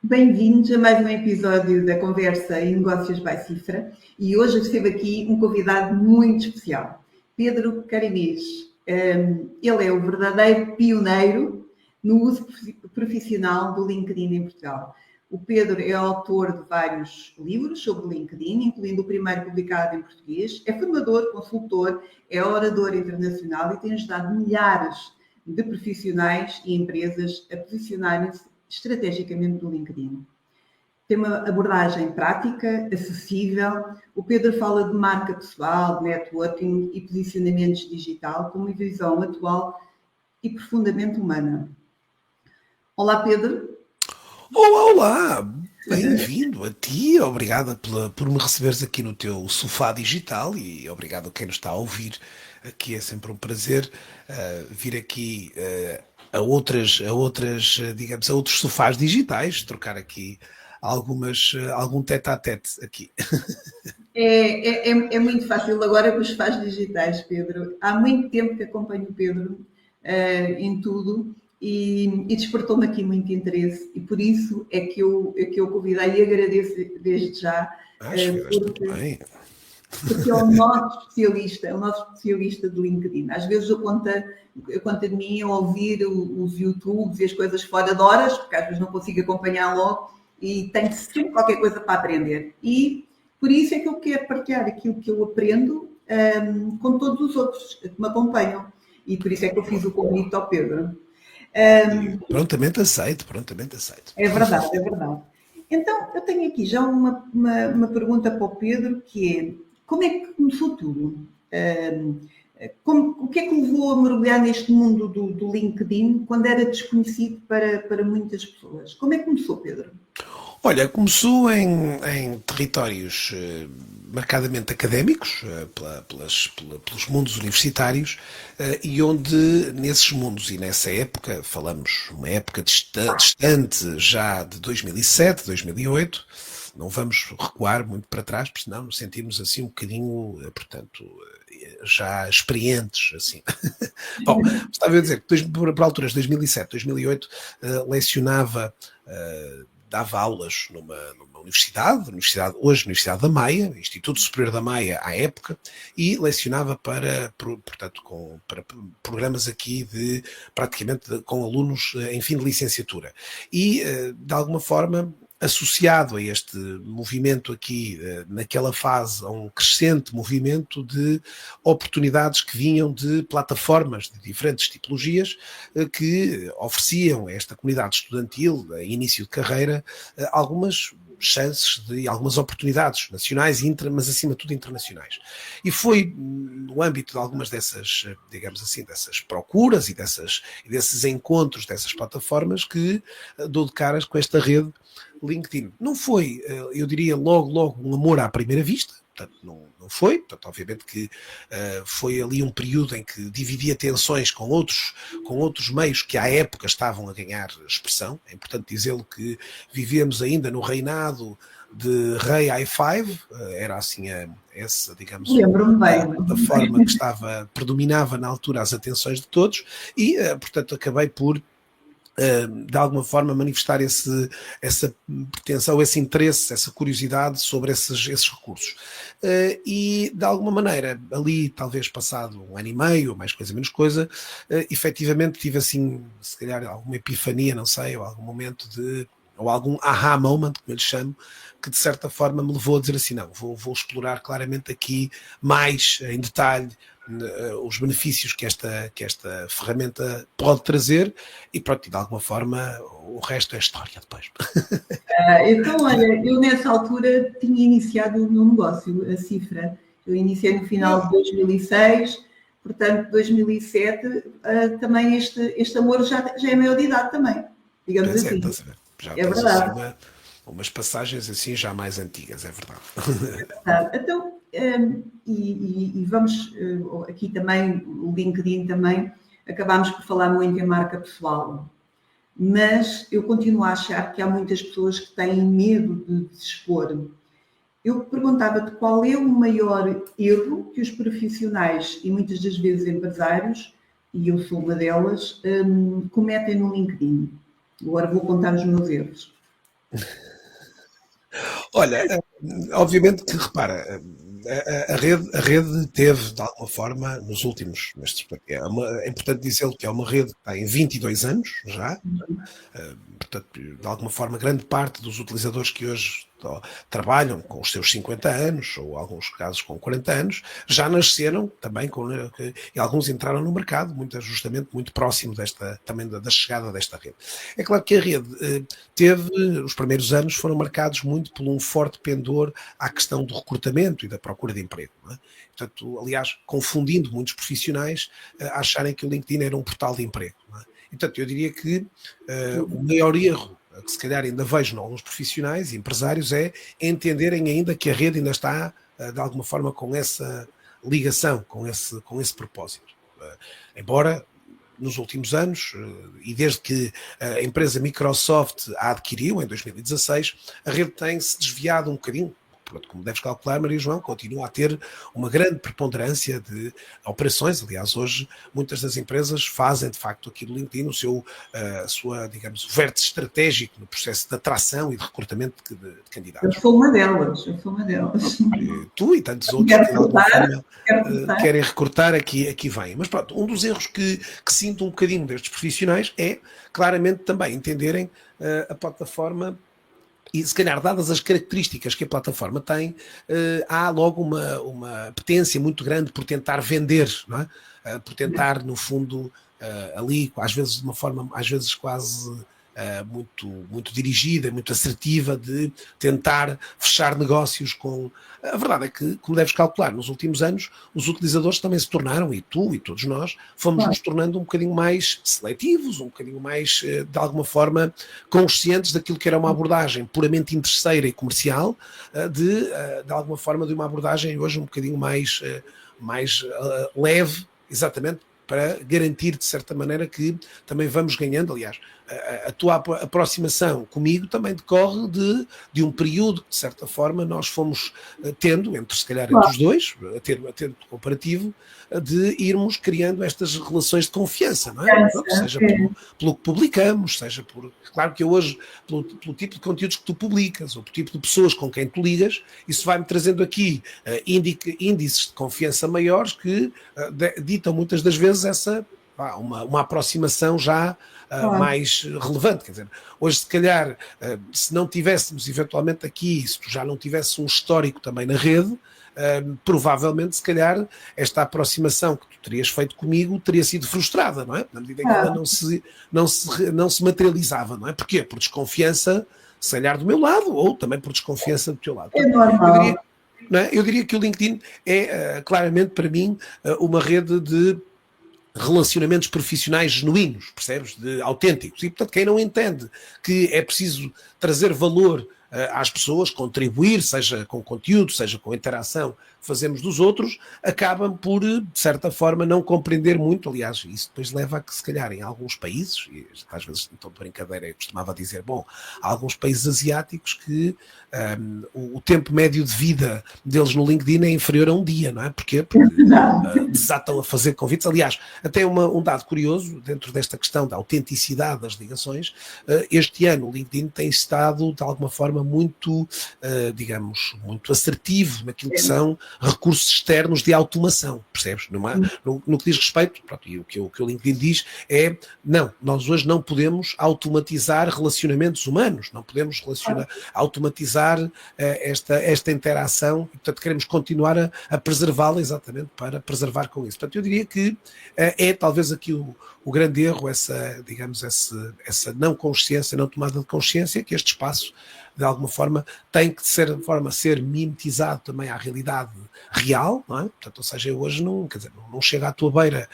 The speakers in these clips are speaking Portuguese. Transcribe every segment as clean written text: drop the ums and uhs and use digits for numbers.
Bem-vindos a mais um episódio da Conversa em Negócios by Cifra e hoje recebo aqui um convidado muito especial, Pedro Carinês. Ele é o verdadeiro pioneiro no uso profissional do LinkedIn em Portugal. O Pedro é autor de vários livros sobre o LinkedIn, incluindo o primeiro publicado em português, é formador, consultor, é orador internacional e tem ajudado milhares de profissionais e empresas a posicionarem-se estrategicamente no LinkedIn. Tem uma abordagem prática, acessível. O Pedro fala de marca pessoal, de networking e posicionamentos digital com uma visão atual e profundamente humana. Olá, Pedro. Olá! Bem-vindo a ti, obrigada por me receberes aqui no teu sofá digital e obrigado a quem nos está a ouvir. Aqui é sempre um prazer vir aqui a outros sofás digitais, trocar aqui algum tete-a-tete aqui. É muito fácil agora com os sofás digitais, Pedro. Há muito tempo que acompanho o Pedro em tudo e despertou-me aqui muito interesse e por isso é que eu convidei e agradeço desde já. Muito bem. Porque é o nosso especialista do LinkedIn. Às vezes eu conta de mim a ouvir os YouTubes e as coisas fora de horas, porque às vezes não consigo acompanhar logo e tenho sempre qualquer coisa para aprender. E por isso é que eu quero partilhar aquilo que eu aprendo com todos os outros que me acompanham. E por isso é que eu fiz o convite ao Pedro. Prontamente aceito. É verdade, é verdade. Então, eu tenho aqui já uma pergunta para o Pedro, que é, como é que começou tudo? O que é que levou a mergulhar neste mundo do LinkedIn quando era desconhecido para muitas pessoas? Como é que começou, Pedro? Olha, começou em territórios marcadamente académicos, pelos mundos universitários, e onde nesses mundos e nessa época, falamos uma época distante já de 2007, 2008, não vamos recuar muito para trás, porque senão nos sentimos assim um bocadinho, portanto, já experientes, assim. Bom, estava a dizer que por alturas de 2007, 2008, lecionava... dava aulas numa universidade, hoje Universidade da Maia, Instituto Superior da Maia à época, e lecionava para programas aqui praticamente com alunos em fim de licenciatura. E, de alguma forma, associado a este movimento aqui, naquela fase, a um crescente movimento de oportunidades que vinham de plataformas de diferentes tipologias que ofereciam a esta comunidade estudantil, a início de carreira, algumas chances de algumas oportunidades nacionais, mas acima de tudo internacionais. E foi no âmbito de algumas dessas, digamos assim, dessas procuras e desses encontros dessas plataformas que dou de caras com esta rede LinkedIn. Não foi, eu diria, logo um amor à primeira vista. Portanto, não foi. Portanto, obviamente que foi ali um período em que dividi atenções com outros meios que à época estavam a ganhar expressão. É importante dizê-lo que vivíamos ainda no reinado de Rei i5, era assim essa, digamos, a plataforma que predominava na altura as atenções de todos e, portanto, acabei por de alguma forma manifestar essa pretensão, esse interesse, essa curiosidade sobre esses recursos. E de alguma maneira, ali talvez passado um ano e meio, mais coisa menos coisa, efetivamente tive assim, se calhar alguma epifania, não sei, ou algum momento ou algum aha moment, como eu lhe chamo, que de certa forma me levou a dizer assim, não, vou explorar claramente aqui mais em detalhe os benefícios que esta ferramenta pode trazer e pronto, de alguma forma o resto é história depois. Então, olha, eu nessa altura tinha iniciado o meu negócio, a Cifra. Eu iniciei no final de 2006, portanto, 2007, também este amor já é maior de idade também, digamos assim. Já é verdade. Assim umas passagens assim já mais antigas, é verdade. Então, e vamos aqui também, o LinkedIn também, acabámos por falar muito em marca pessoal, mas eu continuo a achar que há muitas pessoas que têm medo de se expor. Eu perguntava-te qual é o maior erro que os profissionais e muitas das vezes empresários, e eu sou uma delas, cometem no LinkedIn. Agora vou contar os meus erros. Olha, obviamente que, repara, a rede teve, de alguma forma, nos últimos, é importante dizer que é uma rede que tem 22 anos já, portanto, de alguma forma, grande parte dos utilizadores que hoje trabalham com os seus 50 anos, ou alguns casos com 40 anos, já nasceram também, e alguns entraram no mercado, justamente muito próximo também da chegada desta rede. É claro que a rede os primeiros anos foram marcados muito por um forte pendor à questão do recrutamento e da procura de emprego, não é? Portanto, aliás, confundindo muitos profissionais a acharem que o LinkedIn era um portal de emprego, não é? E, portanto, eu diria que o maior erro que se calhar ainda vejo em alguns profissionais e empresários é entenderem ainda que a rede ainda está, de alguma forma, com essa ligação, com esse propósito. Embora, nos últimos anos, e desde que a empresa Microsoft a adquiriu, em 2016, a rede tem-se desviado um bocadinho. Pronto, como deves calcular, Maria João, continua a ter uma grande preponderância de operações. Aliás, hoje muitas das empresas fazem de facto aqui do LinkedIn digamos, o vértice estratégico no processo de atração e de recrutamento de candidatos. Eu sou uma delas. Tu e tantos outros que de alguma forma querem recrutar aqui vêm. Mas pronto, um dos erros que sinto um bocadinho destes profissionais é claramente também entenderem a plataforma. E se calhar, dadas as características que a plataforma tem, há logo uma apetência muito grande por tentar vender, não é? Por tentar, no fundo, ali, às vezes de uma forma, às vezes quase muito dirigida, muito assertiva, de tentar fechar negócios com... A verdade é que, como deves calcular, nos últimos anos, os utilizadores também se tornaram, e tu e todos nós, fomos nos tornando um bocadinho mais seletivos, um bocadinho mais, de alguma forma, conscientes daquilo que era uma abordagem puramente interesseira e comercial, de alguma forma, de uma abordagem hoje um bocadinho mais leve, exatamente, para garantir, de certa maneira, que também vamos ganhando. Aliás, a tua aproximação comigo também decorre de um período que, de certa forma, nós fomos tendo, se calhar entre os dois, a ter comparativo, de irmos criando estas relações de confiança, não é? Seja pelo que publicamos, seja por... Claro que eu hoje, pelo tipo de conteúdos que tu publicas, ou pelo tipo de pessoas com quem tu ligas, isso vai-me trazendo aqui índices de confiança maiores que ditam muitas das vezes uma aproximação já mais relevante. Quer dizer, hoje, se calhar, se não tivéssemos eventualmente aqui, se tu já não tivesse um histórico também na rede, provavelmente, se calhar, esta aproximação que tu terias feito comigo teria sido frustrada, não é? Na medida em que ela não se materializava, não é? Porquê? Por desconfiança, se calhar, do meu lado, ou também por desconfiança do teu lado. É normal. Eu diria que o LinkedIn é, claramente, para mim, uma rede de relacionamentos profissionais genuínos, percebes? Autênticos. E, portanto, quem não entende que é preciso trazer valor às pessoas, contribuir, seja com conteúdo, seja com interação que fazemos dos outros, acabam por, de certa forma, não compreender muito. Aliás, isso depois leva a que, se calhar, em alguns países, e às vezes, então, de brincadeira, eu costumava dizer, há alguns países asiáticos que o tempo médio de vida deles no LinkedIn é inferior a um dia, não é? Porquê? Porque desatam a fazer convites. Aliás, até um dado curioso, dentro desta questão da autenticidade das ligações, este ano o LinkedIn tem estado, de alguma forma, muito, digamos, muito assertivo naquilo que são recursos externos de automação, percebes? No que diz respeito, pronto, e o que o LinkedIn diz é, não, nós hoje não podemos automatizar relacionamentos humanos, não podemos automatizar esta interação, e, portanto, queremos continuar a preservá-la exatamente para preservar com isso. Portanto, eu diria que é talvez aqui o grande erro, essa não consciência, não tomada de consciência, que este espaço, de alguma forma, tem que, de certa forma, ser mimetizado também à realidade real, não é? Portanto, ou seja, eu hoje não chego à tua beira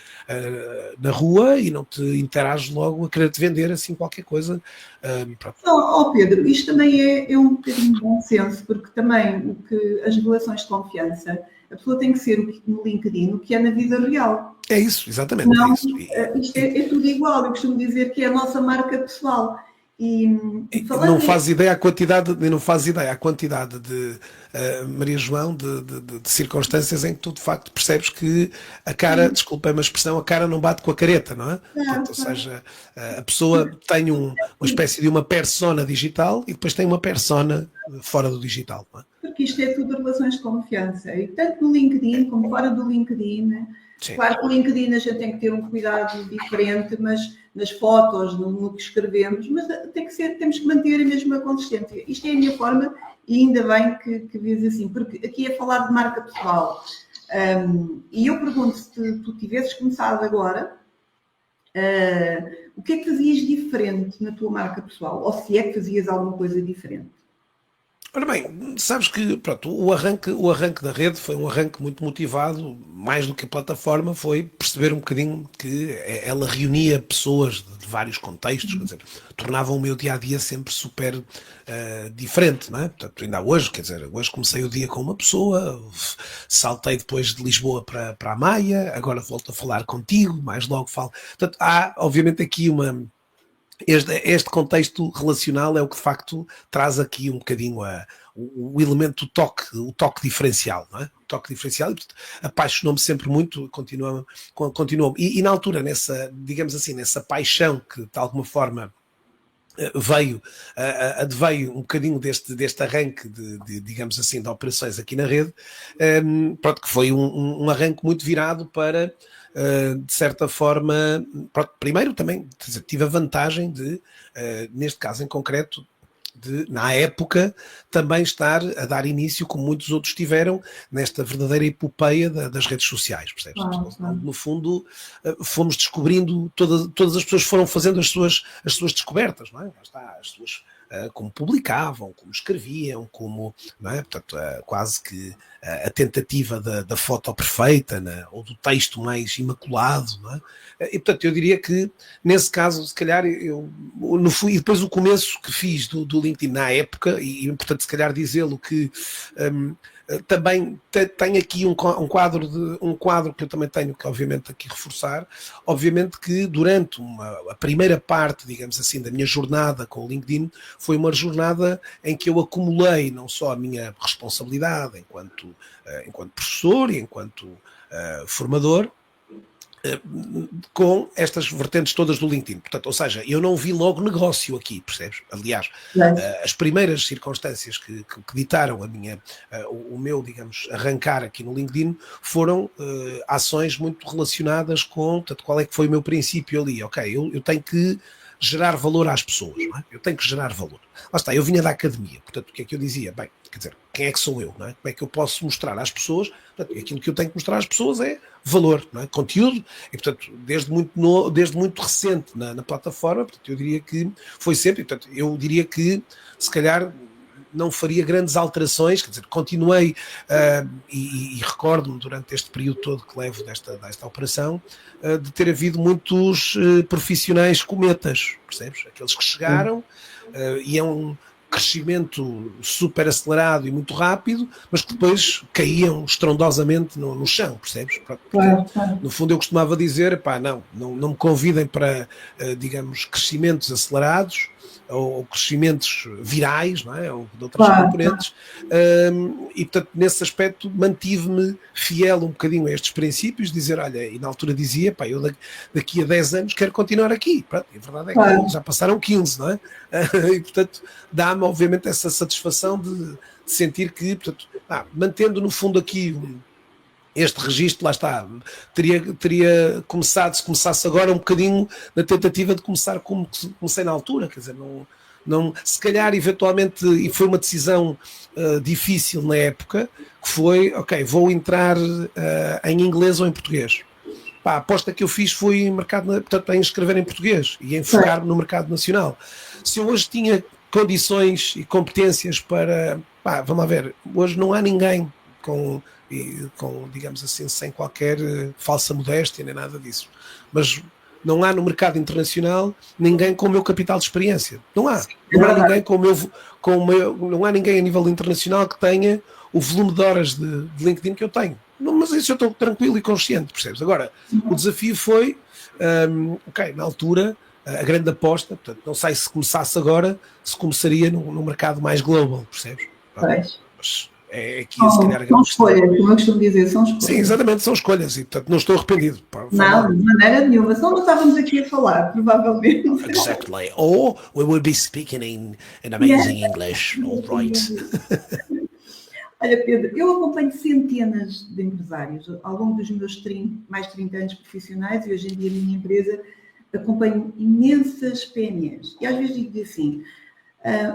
na rua e não te interages logo a querer-te vender assim qualquer coisa. Pedro, isto também é um bocadinho de bom senso, porque também as relações de confiança, a pessoa tem que ser no LinkedIn o que é na vida real. É isso, exatamente. Não, é isso. Isto é tudo igual. Eu costumo dizer que é a nossa marca pessoal. Não faz ideia a quantidade, de Maria João, de circunstâncias em que tu de facto percebes que a cara, desculpa-me a expressão, a cara não bate com a careta, não é? Portanto, ou seja, a pessoa tem uma espécie de uma persona digital e depois tem uma persona fora do digital, não é? Porque isto é tudo relações de confiança, e tanto no LinkedIn como fora do LinkedIn, né? Claro que no LinkedIn a gente tem que ter um cuidado diferente, mas nas fotos, no que escrevemos, mas temos que manter a mesma consistência. Isto é a minha forma, e ainda bem que vês assim, porque aqui é falar de marca pessoal. E eu pergunto, se tu tivesses começado agora, o que é que fazias diferente na tua marca pessoal? Ou se é que fazias alguma coisa diferente? Ora bem, sabes que pronto, o arranque da rede foi um arranque muito motivado, mais do que a plataforma, foi perceber um bocadinho que ela reunia pessoas de vários contextos, quer dizer, tornava o meu dia-a-dia sempre super diferente, não é? Portanto, ainda hoje, quer dizer, hoje comecei o dia com uma pessoa, saltei depois de Lisboa para a Maia, agora volto a falar contigo, mais logo falo. Portanto, há obviamente aqui este contexto relacional é o que de facto traz aqui um bocadinho o elemento o toque diferencial, não é? O toque diferencial, e apaixonou-me sempre muito, continuou-me. E na altura, digamos assim, nessa paixão que de alguma forma adveio um bocadinho deste arranque digamos assim, de operações aqui na rede, pronto, que foi um arranque muito virado para, de certa forma, pronto, primeiro também tive a vantagem de, neste caso em concreto, na época, também estar a dar início, como muitos outros tiveram, nesta verdadeira epopeia das redes sociais, percebes? No fundo, fomos descobrindo, todas as pessoas foram fazendo as suas descobertas, não é? As suas, como publicavam, como escreviam, como, não é? Portanto, quase que a tentativa da foto perfeita, ou do texto mais imaculado, não é? E portanto eu diria que nesse caso, se calhar, e depois o começo que fiz do LinkedIn na época, e portanto se calhar dizê-lo que também tenho aqui um quadro que eu também tenho que obviamente aqui reforçar, obviamente que durante a primeira parte, digamos assim, da minha jornada com o LinkedIn, foi uma jornada em que eu acumulei não só a minha responsabilidade enquanto professor e enquanto formador, com estas vertentes todas do LinkedIn. Portanto, ou seja, eu não vi logo negócio aqui, percebes? Aliás, as primeiras circunstâncias que ditaram o meu, digamos, arrancar aqui no LinkedIn foram ações muito relacionadas com, portanto, qual é que foi o meu princípio ali? Ok, eu tenho que gerar valor às pessoas, não é? Eu tenho que gerar valor. Lá está, eu vinha da academia, portanto, o que é que eu dizia? Bem, quer dizer, quem é que sou eu, não é? Como é que eu posso mostrar às pessoas? Portanto, aquilo que eu tenho que mostrar às pessoas é valor, não é? Conteúdo, e portanto, desde muito recente na plataforma, portanto, eu diria que foi sempre, portanto, eu diria que, se calhar, não faria grandes alterações, quer dizer, continuei e recordo-me durante este período todo que levo desta operação, de ter havido muitos profissionais cometas, percebes? Aqueles que chegaram e é um crescimento super acelerado e muito rápido, mas que depois caíam estrondosamente no chão, percebes? Claro. No fundo eu costumava dizer, não me convidem para, digamos, crescimentos acelerados, ou crescimentos virais, não é? Ou de outras componentes, e portanto nesse aspecto mantive-me fiel um bocadinho a estes princípios, dizer, olha, e na altura dizia, eu daqui a 10 anos quero continuar aqui, pronto, e a verdade é que já passaram 15, não é? E portanto dá-me obviamente essa satisfação de sentir que, portanto, mantendo no fundo aqui este registro, lá está, teria começado, se começasse agora, um bocadinho na tentativa de começar como comecei na altura, quer dizer, não, se calhar eventualmente, e foi uma decisão difícil na época, que foi, ok, vou entrar em inglês ou em português. A aposta que eu fiz foi portanto, em escrever em português e em focar no mercado nacional. Se eu hoje tinha condições e competências para, vamos lá ver, hoje não há ninguém com, digamos assim, sem qualquer falsa modéstia nem nada disso, mas não há no mercado internacional ninguém com o meu capital de experiência, não há ninguém não há ninguém a nível internacional que tenha o volume de horas de LinkedIn que eu tenho, mas isso eu estou tranquilo e consciente, percebes? Agora, o desafio foi, ok, na altura a grande aposta. Portanto, não sei se começasse agora, se começaria no mercado mais global, percebes? Pois. Mas é aqui, se calhar, a São grande questão. escolhas, como eu costumo dizer, são escolhas. Sim, exatamente, são escolhas e, portanto, não estou arrependido. Não, de maneira nenhuma, senão não estávamos aqui a falar, provavelmente. Exactly. Or we will be speaking in amazing English. All right. Olha, Pedro, eu acompanho centenas de empresários ao longo dos meus mais de 30 anos profissionais e hoje em dia a minha empresa acompanho imensas PMEs. E às vezes digo assim,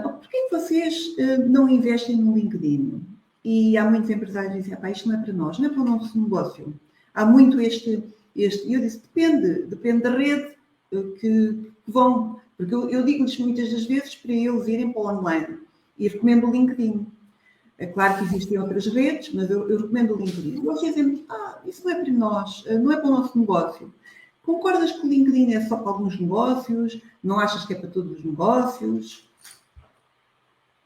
por que vocês não investem no LinkedIn? E há muitos empresários que dizem, isto não é para nós, não é para o nosso negócio. Há muito este. E eu disse, depende da rede que vão. Porque eu digo-lhes muitas das vezes para eles irem para o online e recomendo o LinkedIn. É claro que existem outras redes, mas eu recomendo o LinkedIn. E eles dizem, isso não é para nós, não é para o nosso negócio. Concordas que o LinkedIn é só para alguns negócios? Não achas que é para todos os negócios?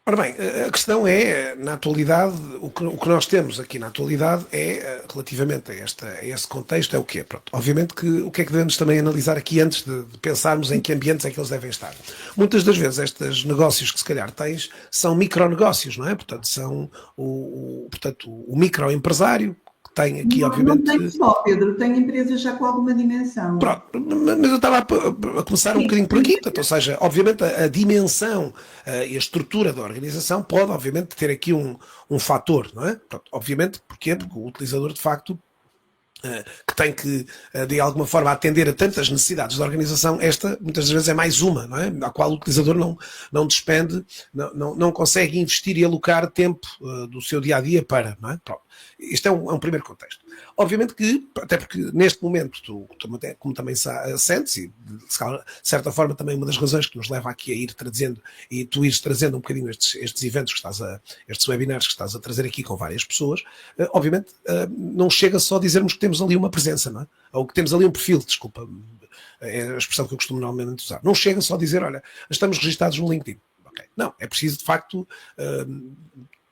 Ora bem, a questão é, na atualidade, o que nós temos aqui na atualidade é, relativamente a esse contexto, é o quê? Pronto, obviamente que o que é que devemos também analisar aqui antes de pensarmos em que ambientes é que eles devem estar. Muitas das vezes estes negócios que se calhar tens são micronegócios, não é? Portanto, são o microempresário, tem aqui, obviamente... Não tenho só, Pedro, tenho empresas já com alguma dimensão. Pronto, mas eu estava a começar um bocadinho por aqui, portanto, ou seja, obviamente a dimensão e a estrutura da organização pode, obviamente, ter aqui um fator, não é? Pronto, obviamente, porquê? Porque o utilizador, de facto, que tem que, de alguma forma, atender a tantas necessidades da organização, esta, muitas vezes, é mais uma, não é? A qual o utilizador não despende, não consegue investir e alocar tempo do seu dia-a-dia para, não é? Pronto. Isto é um primeiro contexto. Obviamente que, até porque neste momento, como também sentes, e de certa forma também uma das razões que nos leva aqui a ir trazendo, e tu ires trazendo um bocadinho estes eventos estes webinars que estás a trazer aqui com várias pessoas, obviamente não chega só a dizermos que temos ali uma presença, não é? Ou que temos ali um perfil, desculpa, é a expressão que eu costumo normalmente usar. Não chega só a dizer, olha, estamos registados no LinkedIn. Okay. Não, é preciso de facto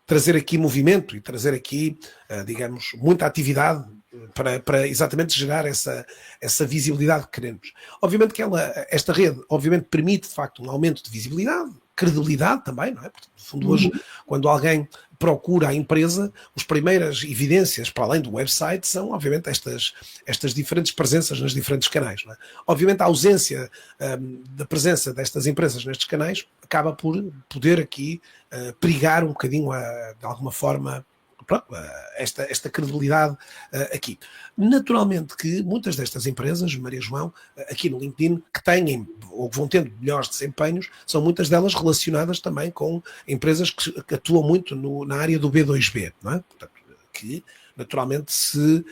trazer aqui movimento e trazer aqui, digamos, muita atividade para exatamente gerar essa visibilidade que queremos. Obviamente que esta rede, obviamente, permite, de facto, um aumento de visibilidade, credibilidade também, não é? Porque, no fundo, hoje, quando alguém procura a empresa, as primeiras evidências, para além do website, são, obviamente, estas diferentes presenças nos diferentes canais. Não é? Obviamente, a ausência da presença destas empresas nestes canais acaba por poder aqui perigar um bocadinho, de alguma forma, esta credibilidade aqui. Naturalmente que muitas destas empresas, Maria João, aqui no LinkedIn, que têm ou que vão tendo melhores desempenhos, são muitas delas relacionadas também com empresas que atuam muito na área do B2B, não é? Portanto, que naturalmente se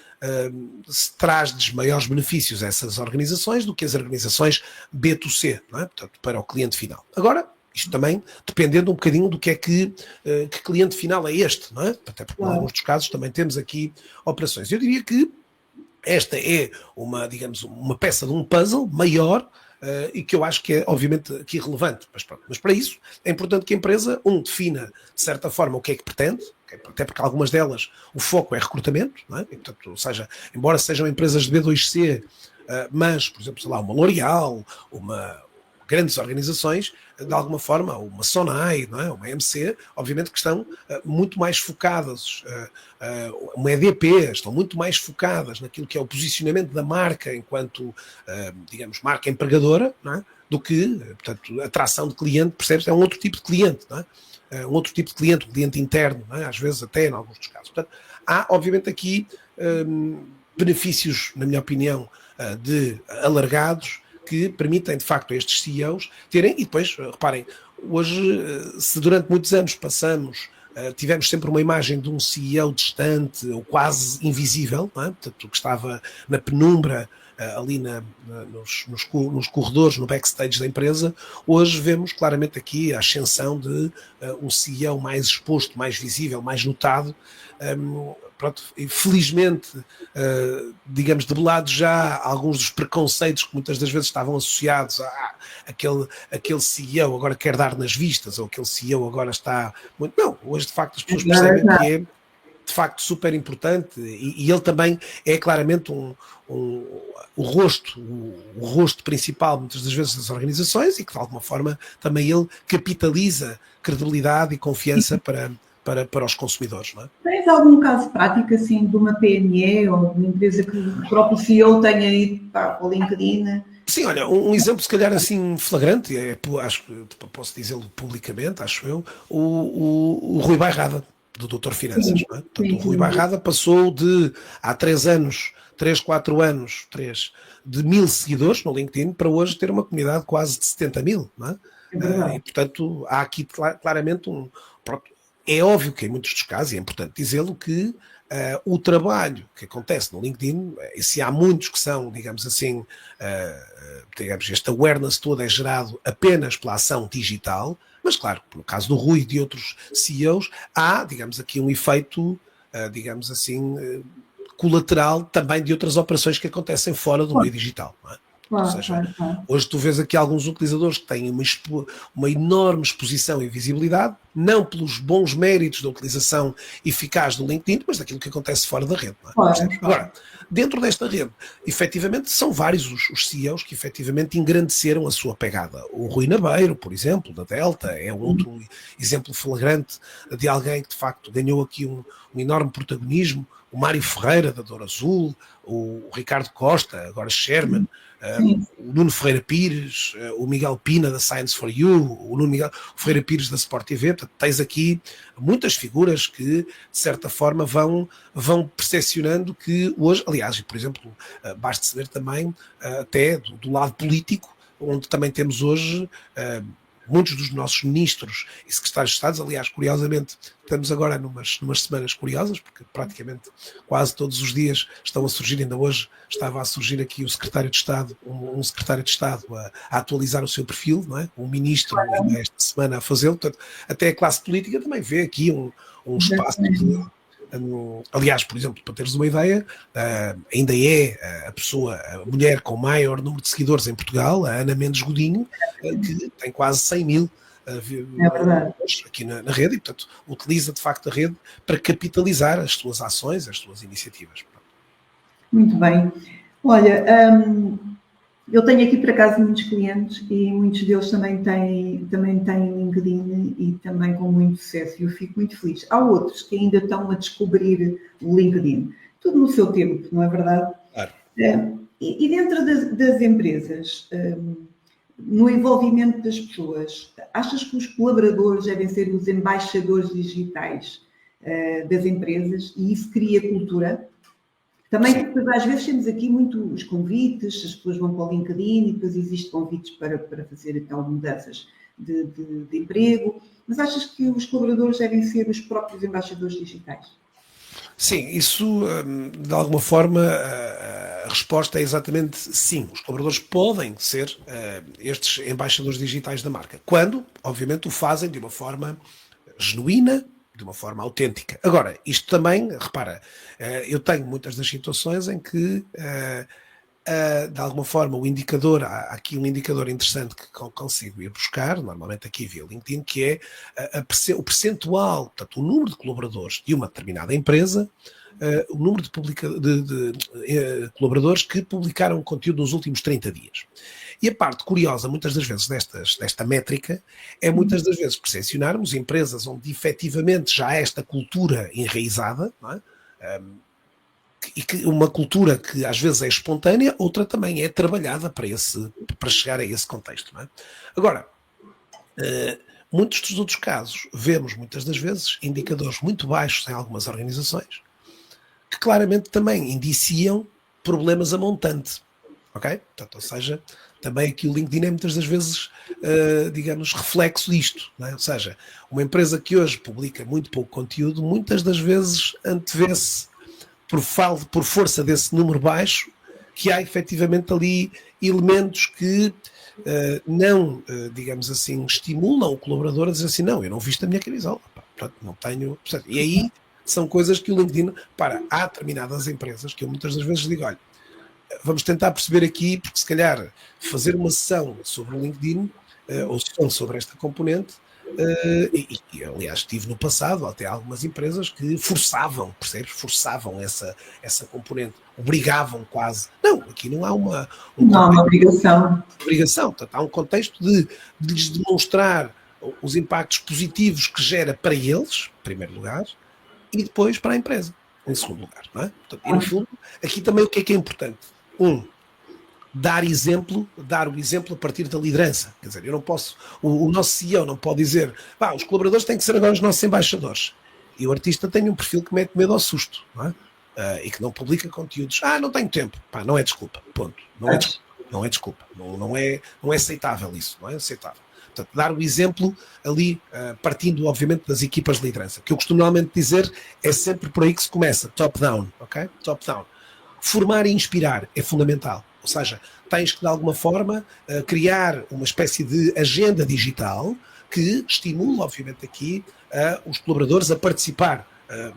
traz maiores benefícios a essas organizações do que as organizações B2C, não é? Portanto, para o cliente final. Agora, isto também dependendo um bocadinho do que é que cliente final é este, não é? Até porque, em alguns dos casos, também temos aqui operações. Eu diria que esta é digamos, uma peça de um puzzle maior e que eu acho que é, obviamente, aqui relevante. Mas para isso é importante que a empresa, defina, de certa forma, o que é que pretende, até porque algumas delas o foco é recrutamento, não é? E, portanto, ou seja, embora sejam empresas de B2C, mas, por exemplo, sei lá, uma L'Oréal, grandes organizações, de alguma forma, uma Sonai, não é? Uma MC, obviamente que estão muito mais focadas, uma EDP, estão muito mais focadas naquilo que é o posicionamento da marca enquanto, digamos, marca empregadora, não é? Do que, portanto, atração de cliente, percebes? É um outro tipo de cliente, não é? Um outro tipo de cliente, um cliente interno, não é? Às vezes até em alguns dos casos. Portanto, há, obviamente, aqui benefícios, na minha opinião, de alargados, que permitem, de facto, a estes CEOs terem, e depois, reparem, hoje, se durante muitos anos tivemos sempre uma imagem de um CEO distante ou quase invisível, não é? Portanto, que estava na penumbra, ali nos corredores, no backstage da empresa, hoje vemos claramente aqui a ascensão de um CEO mais exposto, mais visível, mais notado. Pronto, e felizmente, digamos, debelados já alguns dos preconceitos que muitas das vezes estavam associados a aquele CEO agora quer dar nas vistas, ou aquele CEO agora está muito... Não, hoje de facto as pessoas percebem que de facto super importante, e ele também é claramente o rosto principal, muitas das vezes, das organizações, e que de alguma forma também ele capitaliza credibilidade e confiança para os consumidores. Não é? Tens algum caso prático, assim, de uma PME ou de uma empresa que o próprio CEO tenha ido para o LinkedIn? Sim, olha, um exemplo se calhar assim flagrante, acho que posso dizê-lo publicamente, acho eu, o Rui Bairrada, do Doutor Finanças. Não é? Portanto, o Rui Bairrada passou de, há 4 anos, de 1000 seguidores no LinkedIn para hoje ter uma comunidade quase de 70 mil. Não é? E, portanto, há aqui claramente é óbvio que em muitos dos casos, e é importante dizê-lo, que o trabalho que acontece no LinkedIn, e se há muitos que são, digamos assim, este awareness todo é gerado apenas pela ação digital, mas claro, no caso do Rui e de outros CEOs, há, digamos aqui, um efeito, digamos assim, colateral também de outras operações que acontecem fora do meio digital. Não é? Ou seja, hoje tu vês aqui alguns utilizadores que têm uma enorme exposição e visibilidade, não pelos bons méritos da utilização eficaz do LinkedIn, mas daquilo que acontece fora da rede. Não é? Agora, dentro desta rede, efetivamente, são vários os CEOs que efetivamente engrandeceram a sua pegada. O Rui Nabeiro, por exemplo, da Delta, é um outro exemplo flagrante de alguém que de facto ganhou aqui um enorme protagonismo. O Mário Ferreira, da Dor Azul, o Ricardo Costa, agora Sherman, o Nuno Ferreira Pires, o Miguel Pina, da Science for You, o Ferreira Pires, da Sport TV. Portanto, tens aqui muitas figuras que, de certa forma, vão percepcionando que hoje, aliás, por exemplo, basta saber também até do lado político, onde também temos hoje muitos dos nossos ministros e secretários de Estado. Aliás, curiosamente, estamos agora numas semanas curiosas, porque praticamente quase todos os dias estão a surgir, ainda hoje estava a surgir aqui o secretário de Estado, um secretário de Estado a atualizar o seu perfil, não é? Um ministro ainda esta semana a fazê-lo. Portanto, até a classe política também vê aqui um espaço de... Aliás, por exemplo, para teres uma ideia, ainda é a mulher com maior número de seguidores em Portugal, a Ana Mendes Godinho, que tem quase 100 mil aqui na rede, e portanto utiliza de facto a rede para capitalizar as suas ações, as suas iniciativas. Muito bem. Olha, eu tenho aqui por acaso muitos clientes e muitos deles também têm LinkedIn e também com muito sucesso, e eu fico muito feliz. Há outros que ainda estão a descobrir o LinkedIn, tudo no seu tempo, não é verdade? Claro. E dentro das empresas, no envolvimento das pessoas, achas que os colaboradores devem ser os embaixadores digitais das empresas, e isso cria cultura? Também, porque às vezes temos aqui muito os convites, as pessoas vão para o LinkedIn e depois existem convites para fazer então mudanças de emprego, mas achas que os colaboradores devem ser os próprios embaixadores digitais? Sim, isso, de alguma forma, a resposta é exatamente sim. Os colaboradores podem ser estes embaixadores digitais da marca, quando, obviamente, o fazem de uma forma genuína, de uma forma autêntica. Agora, isto também, repara, eu tenho muitas das situações em que, de alguma forma, há aqui um indicador interessante que consigo ir buscar, normalmente aqui via LinkedIn, que é o percentual, portanto, o número de colaboradores de uma determinada empresa, o número de colaboradores que publicaram conteúdo nos últimos 30 dias. E a parte curiosa, muitas das vezes, desta métrica, é muitas das vezes percepcionarmos empresas onde efetivamente já há esta cultura enraizada, não é? E que uma cultura que às vezes é espontânea, outra também é trabalhada para chegar a esse contexto. Não é? Agora, muitos dos outros casos, vemos muitas das vezes indicadores muito baixos em algumas organizações, que claramente também indiciam problemas a montante. Ok? Portanto, ou seja, também aqui o LinkedIn é muitas das vezes, digamos, reflexo disto. Não é? Ou seja, uma empresa que hoje publica muito pouco conteúdo, muitas das vezes antevê-se, por força desse número baixo, que há efetivamente ali elementos que não, digamos assim, estimulam o colaborador a dizer assim, não, eu não visto a minha camisola, portanto, não tenho... E aí são coisas que o LinkedIn... há determinadas empresas que eu muitas das vezes digo, olha, vamos tentar perceber aqui, porque se calhar fazer uma sessão sobre o LinkedIn, ou sessão sobre esta componente, Aliás, tive no passado até algumas empresas que forçavam, percebes? Forçavam essa componente, obrigavam quase. Não, aqui não há não há uma obrigação. Portanto, há um contexto de lhes demonstrar os impactos positivos que gera para eles, em primeiro lugar, e depois para a empresa, em segundo lugar. Não é? Portanto, e no fundo, aqui também o que é importante? Dar o exemplo a partir da liderança. Quer dizer, eu não posso, o nosso CEO não pode dizer, os colaboradores têm que ser agora os nossos embaixadores. E o artista tem um perfil que mete medo ao susto, não é? E que não publica conteúdos. Não tenho tempo. Não é desculpa. Ponto. Não é desculpa. Não é aceitável isso. Não é aceitável. Portanto, dar o exemplo ali, partindo, obviamente, das equipas de liderança. O que eu costumo normalmente dizer é sempre por aí que se começa. Top-down. Ok? Top-down. Formar e inspirar é fundamental. Ou seja, tens que, de alguma forma, criar uma espécie de agenda digital que estimula, obviamente, aqui os colaboradores a participar,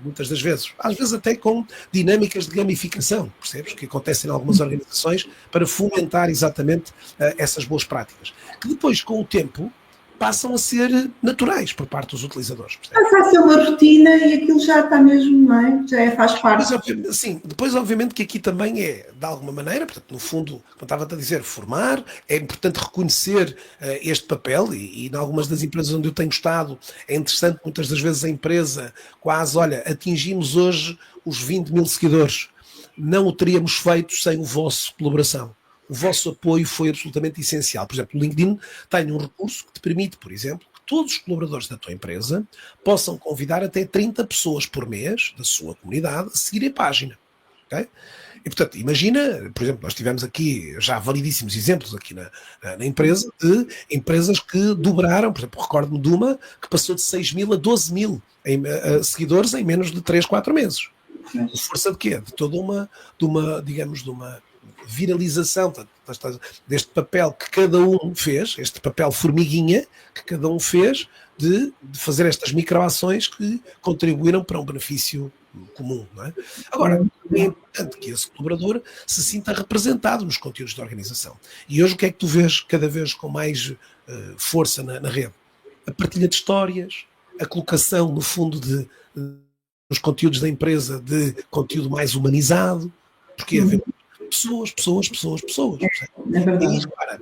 muitas das vezes, às vezes até com dinâmicas de gamificação, percebes? Que acontecem em algumas organizações para fomentar exatamente essas boas práticas. Que depois, com o tempo, passam a ser naturais por parte dos utilizadores. Passa a ser uma rotina e aquilo já está mesmo, não é? Faz parte. Sim, depois obviamente que aqui também é, de alguma maneira, portanto, no fundo, como estava a dizer, formar, é importante reconhecer este papel e em algumas das empresas onde eu tenho estado, é interessante, muitas das vezes a empresa quase, atingimos hoje os 20 mil seguidores, não o teríamos feito sem o vosso colaboração. O vosso apoio foi absolutamente essencial. Por exemplo, o LinkedIn tem um recurso que te permite, por exemplo, que todos os colaboradores da tua empresa possam convidar até 30 pessoas por mês da sua comunidade a seguir a página. Okay? E, portanto, imagina, por exemplo, nós tivemos aqui já validíssimos exemplos aqui na empresa de empresas que dobraram, por exemplo, recordo-me de uma que passou de 6 mil a 12 mil seguidores em menos de 3, 4 meses. Força de quê? De toda uma viralização deste papel que cada um fez, este papel formiguinha que cada um fez de fazer estas microações que contribuíram para um benefício comum. Não é? Agora, é importante que esse colaborador se sinta representado nos conteúdos da organização. E hoje o que é que tu vês cada vez com mais força na rede? A partilha de histórias, a colocação, no fundo, nos conteúdos da empresa de conteúdo mais humanizado, porque haver pessoas. É verdade. E repara,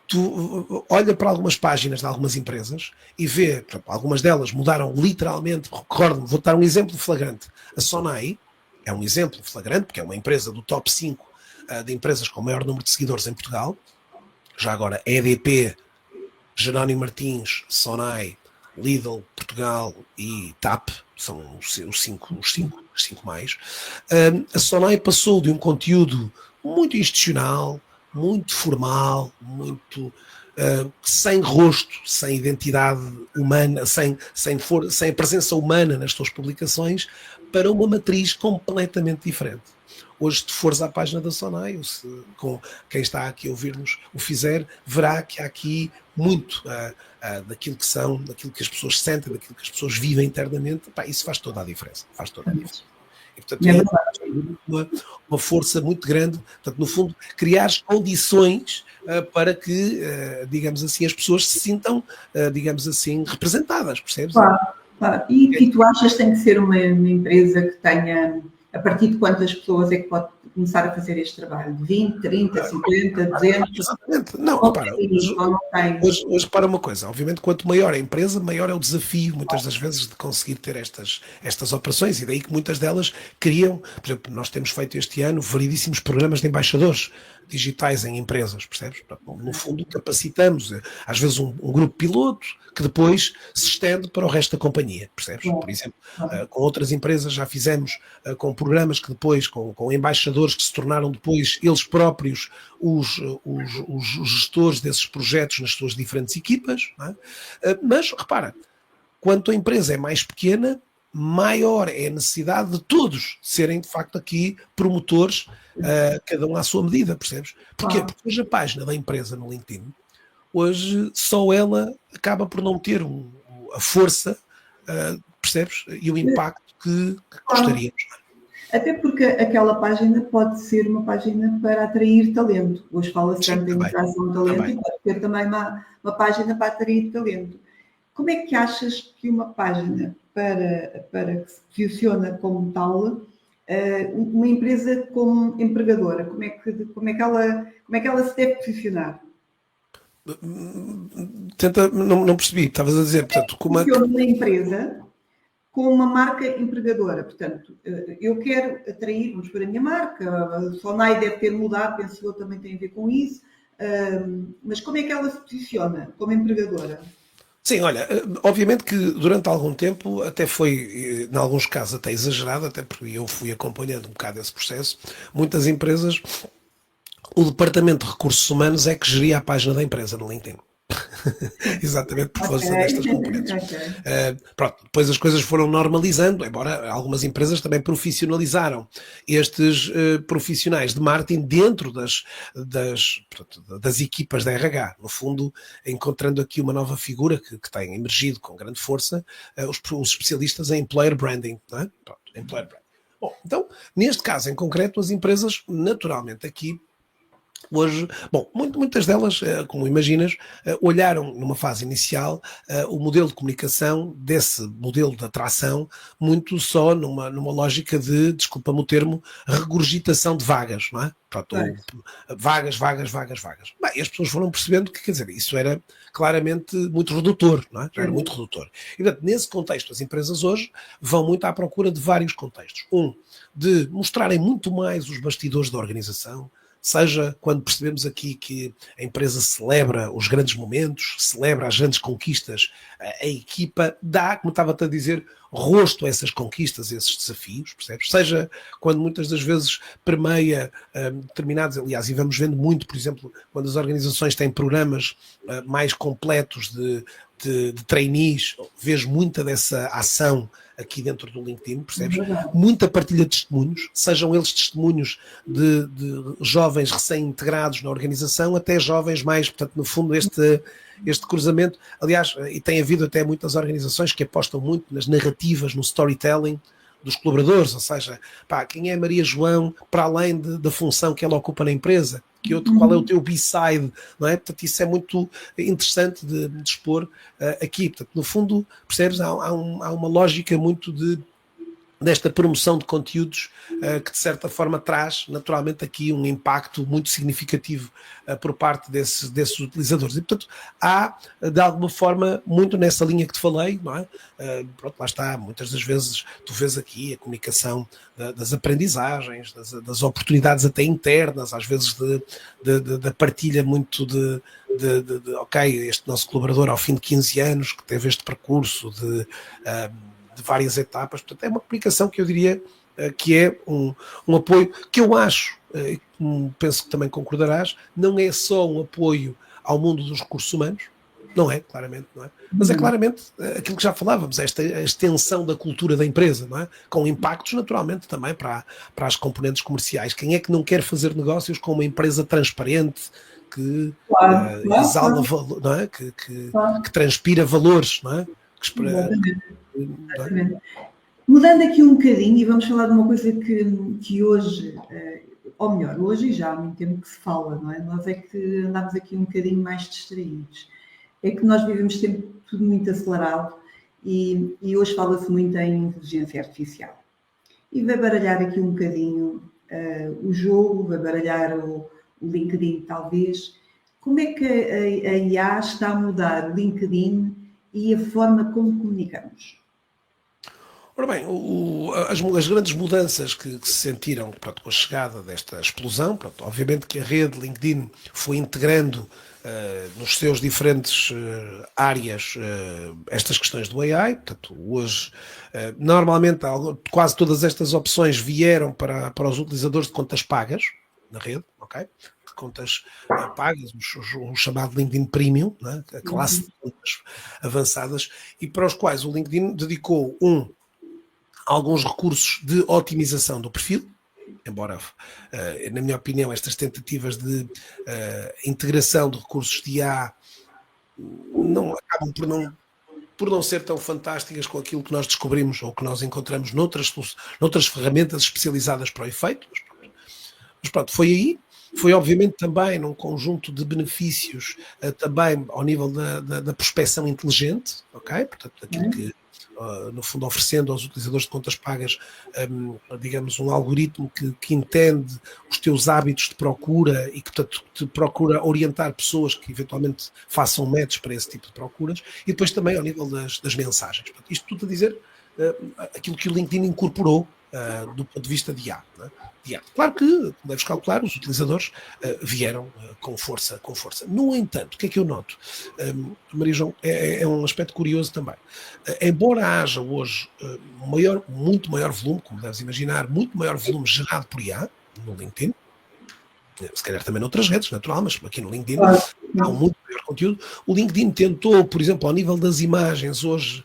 tu olha para algumas páginas de algumas empresas e vê, por exemplo, algumas delas mudaram literalmente, recordo-me, vou dar um exemplo flagrante. A Sonai é um exemplo flagrante, porque é uma empresa do top 5 de empresas com o maior número de seguidores em Portugal. Já agora, EDP, Jerónimo Martins, Sonai, Lidl, Portugal e TAP, são os cinco mais. A Sonai passou de um conteúdo muito institucional, muito formal, muito sem rosto, sem identidade humana, sem a presença humana nas suas publicações, para uma matriz completamente diferente. Hoje, se tu fores à página da Sonai, ou se com quem está aqui a ouvir-nos o fizer, verá que há aqui muito daquilo que são, daquilo que as pessoas sentem, daquilo que as pessoas vivem internamente. Isso faz toda a diferença. E, portanto, é uma força muito grande, portanto, no fundo, criar condições para que, digamos assim, as pessoas se sintam, digamos assim, representadas, percebes? Claro. E tu achas que tem que ser uma empresa que tenha, a partir de quantas pessoas é que pode começar a fazer este trabalho? 20, 30, 50, 200? Exatamente. Não, repara, hoje para uma coisa, obviamente quanto maior a empresa, maior é o desafio, muitas das vezes, de conseguir ter estas operações, e daí que muitas delas criam, por exemplo, nós temos feito este ano validíssimos programas de embaixadores digitais em empresas, percebes? No fundo, capacitamos, às vezes, um grupo piloto que depois se estende para o resto da companhia, percebes? Por exemplo, com outras empresas já fizemos com programas que depois, com embaixadores que se tornaram depois eles próprios os gestores desses projetos nas suas diferentes equipas, não é? Mas, repara, quanto a empresa é mais pequena, maior é a necessidade de todos serem, de facto, aqui promotores, cada um à sua medida, percebes? Porquê? Porque hoje a página da empresa no LinkedIn, hoje só ela acaba por não ter a força, percebes? E o impacto que gostaríamos. Até porque aquela página pode ser uma página para atrair talento. Hoje fala-se tanto em atração de talento e pode ter também uma página para atrair talento. como é que achas que uma página para que se posiciona como tal, uma empresa como empregadora, como é que ela se deve posicionar? Não percebi, estavas a dizer, portanto, como é que... Funciona uma empresa com uma marca empregadora. Portanto, eu quero atrair, vamos para a minha marca, a Sonai deve ter mudado, penso eu, também tem a ver com isso, mas como é que ela se posiciona como empregadora? Sim, olha, obviamente que durante algum tempo até foi, em alguns casos até exagerado, até porque eu fui acompanhando um bocado esse processo, muitas empresas, o departamento de recursos humanos é que geria a página da empresa no LinkedIn. Exatamente por força destas componentes. Pronto, depois as coisas foram normalizando, embora algumas empresas também profissionalizaram estes profissionais de marketing dentro das equipas da RH, no fundo encontrando aqui uma nova figura que tem emergido com grande força, os especialistas em employer branding, não é? Pronto, employer branding. Bom, então, neste caso em concreto, as empresas naturalmente aqui hoje, bom, muitas delas, como imaginas, olharam numa fase inicial o modelo de comunicação desse modelo de atração muito só numa lógica de, desculpa-me o termo, regurgitação de vagas, não é? Pronto, vagas. Bem, e as pessoas foram percebendo que, quer dizer, isso era claramente muito redutor, não é? Já era muito redutor. E, portanto, nesse contexto, as empresas hoje vão muito à procura de vários contextos. De mostrarem muito mais os bastidores da organização, seja quando percebemos aqui que a empresa celebra os grandes momentos, celebra as grandes conquistas, a equipa dá, como estava-te a dizer, rosto a essas conquistas, a esses desafios, percebes? Seja quando muitas das vezes permeia determinados, aliás, e vamos vendo muito, por exemplo, quando as organizações têm programas mais completos de trainees, vês muita dessa ação aqui dentro do LinkedIn, percebes? Muita partilha de testemunhos, sejam eles testemunhos de jovens recém-integrados na organização, até jovens mais, portanto, no fundo, este cruzamento, aliás, e tem havido até muitas organizações que apostam muito nas narrativas, no storytelling dos colaboradores, ou seja, quem é Maria João, para além da função que ela ocupa na empresa, qual é o teu B-side, não é? Portanto, isso é muito interessante de expor aqui. Portanto, no fundo, percebes, há uma lógica muito desta promoção de conteúdos que de certa forma traz naturalmente aqui um impacto muito significativo por parte desses utilizadores. E portanto há de alguma forma muito nessa linha que te falei, não é? Pronto, lá está, muitas das vezes tu vês aqui a comunicação das aprendizagens, das oportunidades até internas, às vezes da partilha muito ok, este nosso colaborador ao fim de 15 anos que teve este percurso de várias etapas, portanto é uma comunicação que eu diria que é um apoio que eu acho, penso que também concordarás, não é só um apoio ao mundo dos recursos humanos, não é, claramente, não é? Mas é claramente aquilo que já falávamos, a extensão da cultura da empresa, não é? Com impactos naturalmente também para as componentes comerciais. Quem é que não quer fazer negócios com uma empresa transparente, que exala valor, não é? Que transpira valores, não é? Exatamente. Mudando aqui um bocadinho, e vamos falar de uma coisa que hoje, ou melhor, hoje já há muito tempo que se fala, não é? Nós é que andamos aqui um bocadinho mais distraídos. É que nós vivemos sempre tudo muito acelerado e hoje fala-se muito em inteligência artificial. E vai baralhar aqui um bocadinho o jogo, vai baralhar o LinkedIn talvez. Como é que a IA está a mudar o LinkedIn e a forma como comunicamos? Ora bem, as grandes mudanças que se sentiram, pronto, com a chegada desta explosão, pronto, obviamente que a rede LinkedIn foi integrando nos seus diferentes áreas estas questões do AI, portanto, hoje normalmente quase todas estas opções vieram para os utilizadores de contas pagas na rede, ok? De contas pagas, o chamado LinkedIn Premium, né? A classe de contas avançadas, e para os quais o LinkedIn dedicou alguns recursos de otimização do perfil, embora, na minha opinião, estas tentativas de integração de recursos de IA acabam por não ser tão fantásticas com aquilo que nós descobrimos ou que nós encontramos noutras ferramentas especializadas para o efeito. Mas pronto, foi aí. Foi obviamente também num conjunto de benefícios, também ao nível da prospecção inteligente, ok? Portanto, aquilo que, no fundo, oferecendo aos utilizadores de contas pagas, digamos, um algoritmo que entende os teus hábitos de procura e que, portanto, te procura orientar pessoas que eventualmente façam match para esse tipo de procuras, e depois também ao nível das mensagens. Portanto, isto tudo a dizer aquilo que o LinkedIn incorporou do ponto de vista de IA. Né? Claro que, como deves calcular, os utilizadores vieram com força. No entanto, o que é que eu noto? Maria João, é um aspecto curioso também. Embora haja hoje muito maior volume, como deves imaginar, muito maior volume gerado por IA no LinkedIn, se calhar também noutras redes, natural, mas aqui no LinkedIn há um muito maior conteúdo. O LinkedIn tentou, por exemplo, ao nível das imagens, hoje,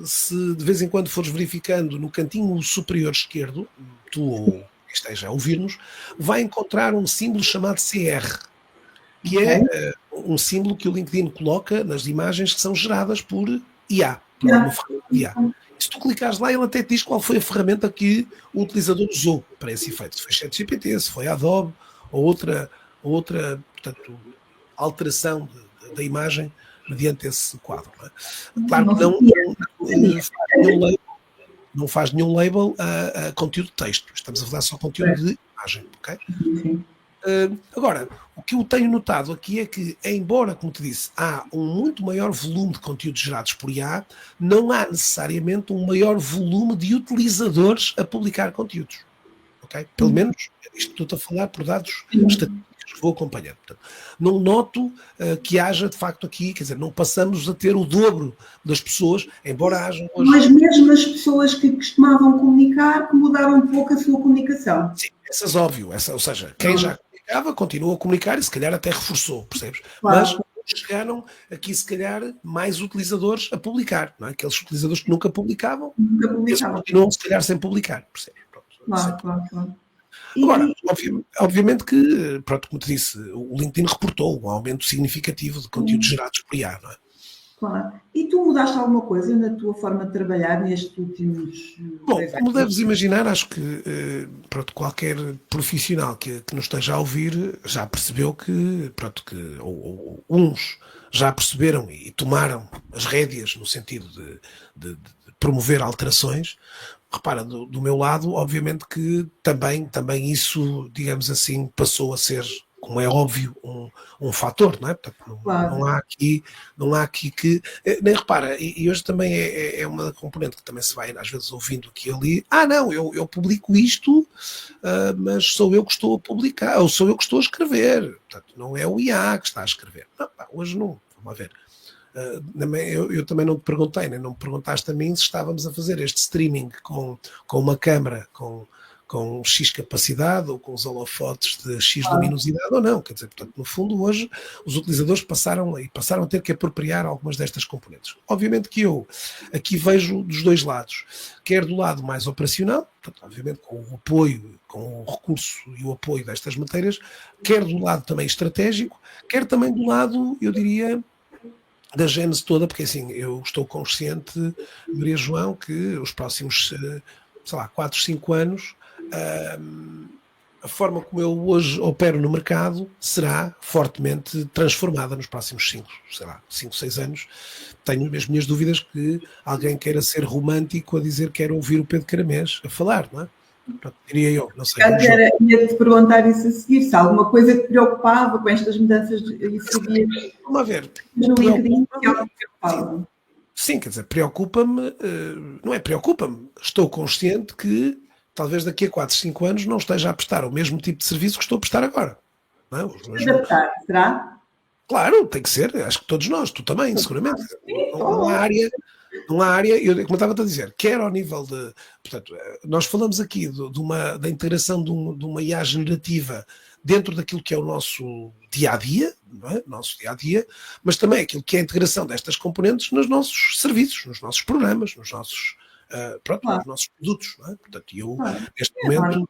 se de vez em quando fores verificando no cantinho superior esquerdo, tu ou quem esteja a ouvir-nos, vai encontrar um símbolo chamado CR, que é um símbolo que o LinkedIn coloca nas imagens que são geradas por IA, por uma ferramenta de IA. Se tu clicares lá, ele até te diz qual foi a ferramenta que o utilizador usou para esse efeito. Se foi ChatGPT, se foi Adobe, ou outra portanto, alteração da imagem mediante esse quadro. Não é? Claro que não faz nenhum label a conteúdo de texto. Estamos a falar só conteúdo de imagem. Okay? Agora, o que eu tenho notado aqui é que, embora, como te disse, há um muito maior volume de conteúdos gerados por IA, não há necessariamente um maior volume de utilizadores a publicar conteúdos. Okay? Pelo menos, isto estou a falar por dados estatísticos que vou acompanhando. Portanto, não noto que haja, de facto, aqui, quer dizer, não passamos a ter o dobro das pessoas, embora haja hoje... Mas mesmo as pessoas que costumavam comunicar, que mudaram um pouco a sua comunicação. Sim, essas óbvio, ou seja, quem já comunicava, continua a comunicar e se calhar até reforçou, percebes? Mas chegaram aqui, se calhar, mais utilizadores a publicar, não é? Aqueles utilizadores que nunca publicavam. Eles continuam, se calhar, sem publicar, percebes? Claro. Agora, obviamente que, pronto, como te disse, o LinkedIn reportou um aumento significativo de conteúdos gerados por IA, não é? Claro. E tu mudaste alguma coisa na tua forma de trabalhar nestes últimos... Bom, como deves imaginar, acho que pronto, qualquer profissional que nos esteja a ouvir já percebeu que, pronto, ou uns já perceberam e tomaram as rédeas no sentido de promover alterações. Repara, do meu lado, obviamente que também isso, digamos assim, passou a ser, como é óbvio, um fator, não é? Portanto, não há aqui que... Nem repara, e hoje também é uma componente que também se vai, às vezes, ouvindo aqui e ali. Não, eu publico isto, mas sou eu que estou a publicar, ou sou eu que estou a escrever. Portanto, não é o IA que está a escrever. Não, hoje não. Vamos a ver. Eu também não te perguntei, nem não me perguntaste a mim se estávamos a fazer este streaming com uma câmara com X capacidade ou com os holofotes de X luminosidade ou não. Quer dizer, portanto, no fundo, hoje os utilizadores passaram a ter que apropriar algumas destas componentes. Obviamente que eu aqui vejo dos dois lados, quer do lado mais operacional, portanto, obviamente com o apoio, com o recurso e o apoio destas matérias, quer do lado também estratégico, quer também do lado, eu diria, da gênese toda, porque assim, eu estou consciente, Maria João, que os próximos, 4, 5 anos, a forma como eu hoje opero no mercado será fortemente transformada nos próximos 5, 6 anos. Tenho as minhas dúvidas que alguém queira ser romântico a dizer que quer ouvir o Pedro Caramês a falar, não é? Pronto, diria eu, não sei. Ia-te perguntar isso a seguir, se alguma coisa te preocupava com estas mudanças e sabias... Vamos a ver. No LinkedIn, que algo te preocupava. Sim, quer dizer, preocupa-me, não é preocupa-me, estou consciente que talvez daqui a 4, 5 anos não esteja a prestar o mesmo tipo de serviço que estou a prestar agora. Não é? Adaptar, será? Claro, tem que ser, acho que todos nós, tu também, seguramente. Não há área, como eu estava a dizer, quer ao nível de... Portanto, nós falamos aqui da integração de uma IA generativa dentro daquilo que é o nosso dia-a-dia, não é? Nosso dia-a-dia, mas também aquilo que é a integração destas componentes nos nossos serviços, nos nossos programas, nos nossos, nos nossos produtos. Não é? Portanto, eu, neste momento,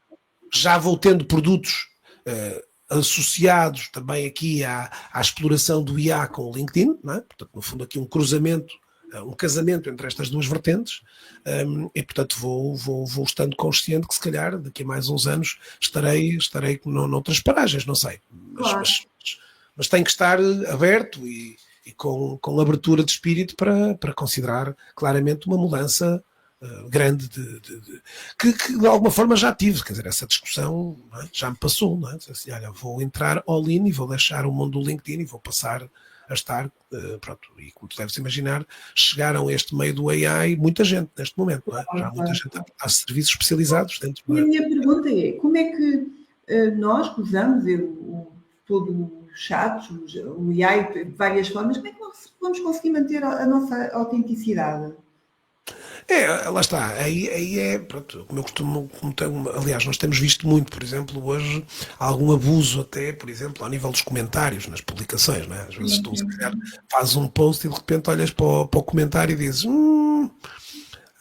já vou tendo produtos associados também aqui à exploração do IA com o LinkedIn, não é? Portanto, no fundo, aqui um cruzamento um casamento entre estas duas vertentes, e portanto vou estando consciente que se calhar daqui a mais uns anos estarei noutras paragens, não sei, Claro. mas tem que estar aberto e com abertura de espírito para considerar claramente uma mudança grande que de alguma forma já tive, quer dizer, essa discussão, não é? Já me passou, não é? Assim, olha, vou entrar all in e vou deixar o mundo do LinkedIn e vou passar a estar, pronto, e como tu deves imaginar, chegaram a este meio do AI muita gente neste momento, não é? Já há muita gente, há serviços especializados dentro. E a minha pergunta é, como é que nós que usamos todo o chat, o AI de várias formas, como é que nós vamos conseguir manter a nossa autenticidade? Lá está, aí é, pronto, como eu costumo, aliás, nós temos visto muito, por exemplo, hoje, algum abuso até, por exemplo, ao nível dos comentários nas publicações, não é? Às vezes tu, se calhar, fazes um post e de repente olhas para o comentário e dizes,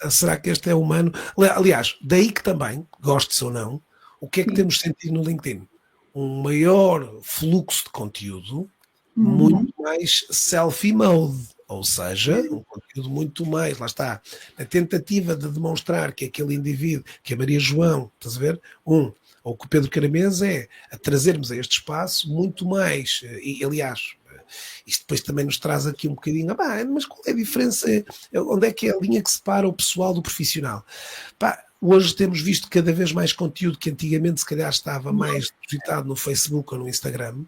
será que este é humano? Aliás, daí que também, gostes ou não, o que é que temos sentido no LinkedIn? Um maior fluxo de conteúdo, muito mais selfie mode. Ou seja, um conteúdo muito mais, lá está, a tentativa de demonstrar que aquele indivíduo, que a Maria João, estás a ver? Ou que o Pedro Caramês é a trazermos a este espaço muito mais, e aliás, isto depois também nos traz aqui um bocadinho, mas qual é a diferença? Onde é que é a linha que separa o pessoal do profissional? Hoje temos visto cada vez mais conteúdo que antigamente se calhar estava mais depositado no Facebook ou no Instagram,